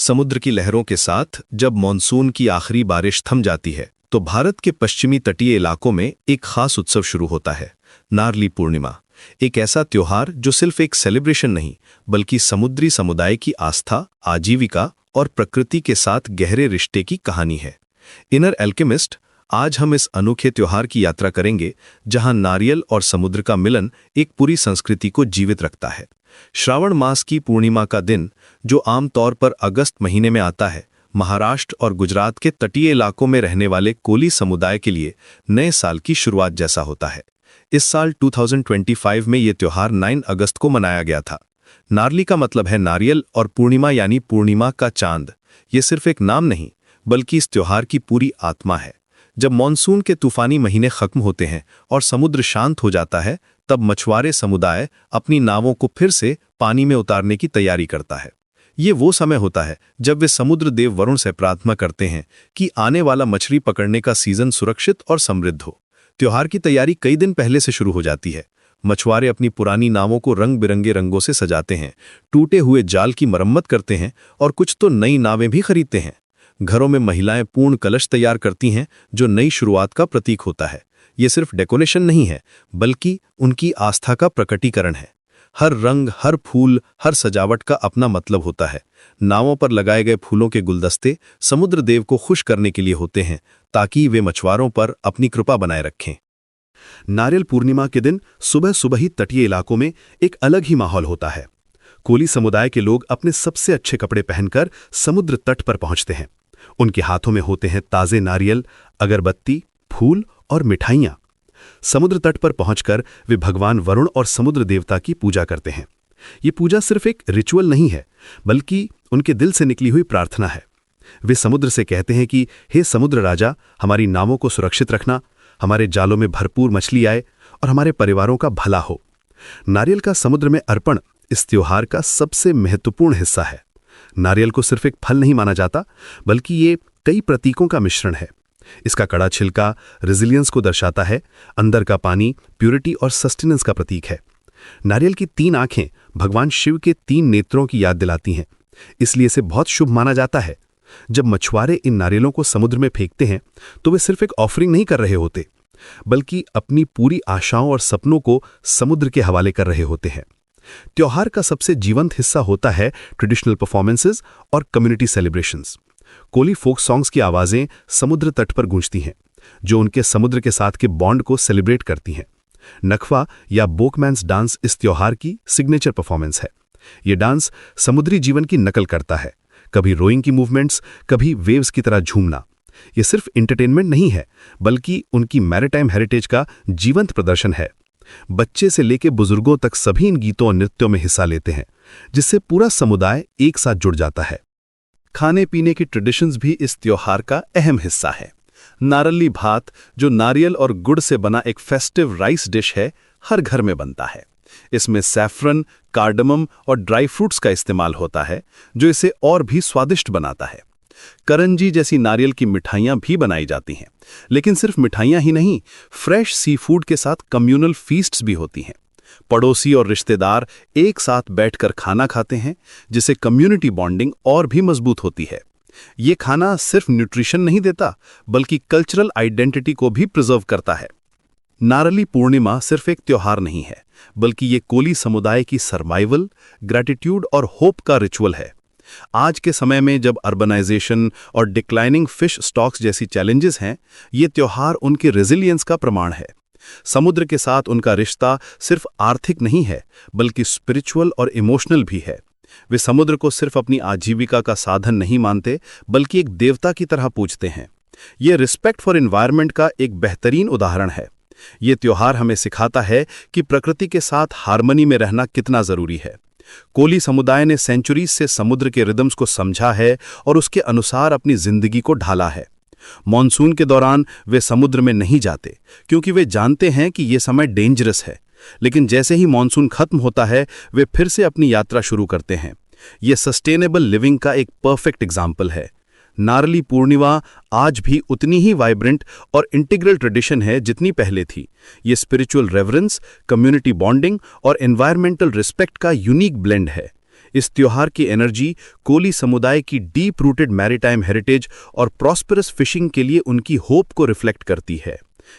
समुद्र की लहरों के साथ जब मॉनसून की आखिरी बारिश थम जाती है तो भारत के पश्चिमी तटीय इलाकों में एक खास उत्सव शुरू होता है, नारली पूर्णिमा। एक ऐसा त्योहार जो सिर्फ एक सेलिब्रेशन नहीं बल्कि समुद्री समुदाय की आस्था, आजीविका और प्रकृति के साथ गहरे रिश्ते की कहानी है। इनर एल्केमिस्ट, आज हम इस अनोखे त्योहार की यात्रा करेंगे जहां नारियल और समुद्र का मिलन एक पूरी संस्कृति को जीवित रखता है। श्रावण मास की पूर्णिमा का दिन, जो आमतौर पर अगस्त महीने में आता है, महाराष्ट्र और गुजरात के तटीय इलाकों में रहने वाले कोली समुदाय के लिए नए साल की शुरुआत जैसा होता है। इस साल 2025 में ये त्योहार 9 अगस्त को मनाया गया था। नारली का मतलब है नारियल और पूर्णिमा यानी पूर्णिमा का चांद। ये सिर्फ एक नाम नहीं बल्कि इस त्योहार की पूरी आत्मा है। जब मॉनसून के तूफानी महीने खत्म होते हैं और समुद्र शांत हो जाता है, तब मछुआरे समुदाय अपनी नावों को फिर से पानी में उतारने की तैयारी करता है। ये वो समय होता है जब वे समुद्र देव वरुण से प्रार्थना करते हैं कि आने वाला मछली पकड़ने का सीजन सुरक्षित और समृद्ध हो। त्योहार की तैयारी कई दिन पहले से शुरू हो जाती है। मछुआरे अपनी पुरानी नावों को रंग बिरंगे रंगों से सजाते हैं, टूटे हुए जाल की मरम्मत करते हैं और कुछ तो नई नावें भी खरीदते हैं। घरों में महिलाएं पूर्ण कलश तैयार करती हैं, जो नई शुरुआत का प्रतीक होता है। ये सिर्फ डेकोरेशन नहीं है बल्कि उनकी आस्था का प्रकटीकरण है। हर रंग, हर फूल, हर सजावट का अपना मतलब होता है। नावों पर लगाए गए फूलों के गुलदस्ते समुद्र देव को खुश करने के लिए होते हैं ताकि वे मछुआरों पर अपनी कृपा बनाए रखें। नारियल पूर्णिमा के दिन सुबह सुबह ही तटीय इलाकों में एक अलग ही माहौल होता है। कोली समुदाय के लोग अपने सबसे अच्छे कपड़े पहनकर समुद्र तट पर पहुंचते हैं। उनके हाथों में होते हैं ताजे नारियल, अगरबत्ती, फूल और मिठाइयां। समुद्र तट पर पहुंचकर वे भगवान वरुण और समुद्र देवता की पूजा करते हैं। ये पूजा सिर्फ एक रिचुअल नहीं है बल्कि उनके दिल से निकली हुई प्रार्थना है। वे समुद्र से कहते हैं कि हे समुद्र राजा, हमारी नावों को सुरक्षित रखना, हमारे जालों में भरपूर मछली आए और हमारे परिवारों का भला हो। नारियल का समुद्र में अर्पण इस त्योहार का सबसे महत्वपूर्ण हिस्सा है। नारियल को सिर्फ एक फल नहीं माना जाता बल्कि ये कई प्रतीकों का मिश्रण है। इसका कड़ा छिलका रेजिलियंस को दर्शाता है, अंदर का पानी प्यूरिटी और सस्टेनेंस का प्रतीक है। नारियल की 3 आंखें भगवान शिव के 3 नेत्रों की याद दिलाती हैं, इसलिए इसे बहुत शुभ माना जाता है। जब मछुआरे इन नारियलों को समुद्र में फेंकते हैं तो वे सिर्फ एक ऑफरिंग नहीं कर रहे होते बल्कि अपनी पूरी आशाओं और सपनों को समुद्र के हवाले कर रहे होते हैं। त्योहार का सबसे जीवंत हिस्सा होता है ट्रेडिशनल परफॉर्मेंसेस और community celebrations. Koli folk songs की आवाजें समुद्र तट पर गूंजती हैं, जो उनके समुद्र के साथ के बॉन्ड को सेलिब्रेट करती हैं। नखवा या बोकमैन्स डांस इस त्योहार की सिग्नेचर परफॉर्मेंस है। ये डांस समुद्री जीवन की नकल करता है, कभी रोइंग की मूवमेंट्स, कभी वेव्स की तरह झूमना। ये सिर्फ एंटरटेनमेंट नहीं है बल्कि उनकी मैरिटाइम हेरिटेज का जीवंत प्रदर्शन है। बच्चे से लेकर बुजुर्गों तक सभी इन गीतों और नृत्यों में हिस्सा लेते हैं, जिससे पूरा समुदाय एक साथ जुड़ जाता है। खाने पीने की ट्रेडिशंस भी इस त्योहार का अहम हिस्सा है। नारली भात, जो नारियल और गुड़ से बना एक फेस्टिव राइस डिश है, हर घर में बनता है। इसमें सैफरन, कार्डमम और ड्राई फ्रूट्स का इस्तेमाल होता है, जो इसे और भी स्वादिष्ट बनाता है। करंजी जैसी नारियल की मिठाइयां भी बनाई जाती हैं, लेकिन सिर्फ मिठाइयां ही नहीं, फ्रेश सी फूड के साथ कम्युनल फीस्ट्स भी होती हैं। पड़ोसी और रिश्तेदार एक साथ बैठकर खाना खाते हैं, जिससे कम्युनिटी बॉन्डिंग और भी मजबूत होती है। ये खाना सिर्फ न्यूट्रिशन नहीं देता बल्कि कल्चरल आइडेंटिटी को भी प्रिजर्व करता है। नारली पूर्णिमा सिर्फ एक त्योहार नहीं है बल्कि ये कोली समुदाय की सर्वाइवल, ग्रैटिट्यूड और होप का रिचुअल है। आज के समय में जब अर्बनाइजेशन और डिक्लाइनिंग फिश स्टॉक्स जैसी चैलेंजेस हैं, ये त्योहार उनके रेजिलियंस का प्रमाण है। समुद्र के साथ उनका रिश्ता सिर्फ आर्थिक नहीं है बल्कि स्पिरिचुअल और इमोशनल भी है। वे समुद्र को सिर्फ अपनी आजीविका का साधन नहीं मानते बल्कि एक देवता की तरह पूजते हैं। ये रिस्पेक्ट फॉर एनवायरनमेंट का एक बेहतरीन उदाहरण है। ये त्योहार हमें सिखाता है कि प्रकृति के साथ हार्मनी में रहना कितना जरूरी है। कोली समुदाय ने सेंचुरीज से समुद्र के रिदम्स को समझा है और उसके अनुसार अपनी जिंदगी को ढाला है। मॉनसून के दौरान वे समुद्र में नहीं जाते क्योंकि वे जानते हैं कि यह समय डेंजरस है, लेकिन जैसे ही मॉनसून खत्म होता है वे फिर से अपनी यात्रा शुरू करते हैं। यह सस्टेनेबल लिविंग का एक परफेक्ट एग्जाम्पल है। नारली पूर्णिमा आज भी उतनी ही वाइब्रेंट और इंटीग्रल ट्रेडिशन है जितनी पहले थी। ये स्पिरिचुअल रेवरेंस, कम्युनिटी बॉन्डिंग और एनवायरमेंटल रिस्पेक्ट का यूनिक ब्लेंड है। इस त्योहार की एनर्जी कोली समुदाय की डीप रूटेड मैरीटाइम हेरिटेज और प्रॉस्पेरस फिशिंग के लिए उनकी होप को रिफ्लेक्ट करती है।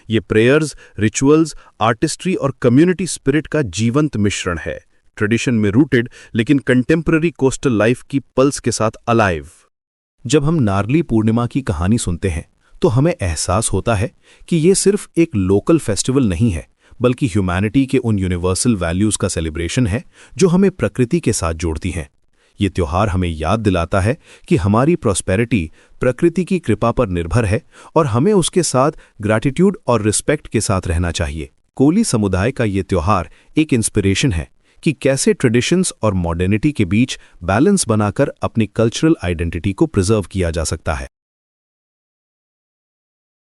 ये प्रेयर्स, रिचुअल्स, आर्टिस्ट्री और कम्युनिटी स्पिरिट का जीवंत मिश्रण है, ट्रेडिशन में रूटेड लेकिन कंटेम्पररी कोस्टल लाइफ की पल्स के साथ अलाइव। जब हम नारली पूर्णिमा की कहानी सुनते हैं तो हमें एहसास होता है कि ये सिर्फ एक लोकल फेस्टिवल नहीं है, बल्कि ह्यूमैनिटी के उन यूनिवर्सल वैल्यूज का सेलिब्रेशन है जो हमें प्रकृति के साथ जोड़ती हैं। ये त्योहार हमें याद दिलाता है कि हमारी प्रॉस्पेरिटी प्रकृति की कृपा पर निर्भर है और हमें उसके साथ ग्रैटिट्यूड और रिस्पेक्ट के साथ रहना चाहिए। कोली समुदाय का ये त्योहार एक इंस्पिरेशन है कि कैसे ट्रेडिशंस और मॉडर्निटी के बीच बैलेंस बनाकर अपनी कल्चरल आइडेंटिटी को प्रिजर्व किया जा सकता है।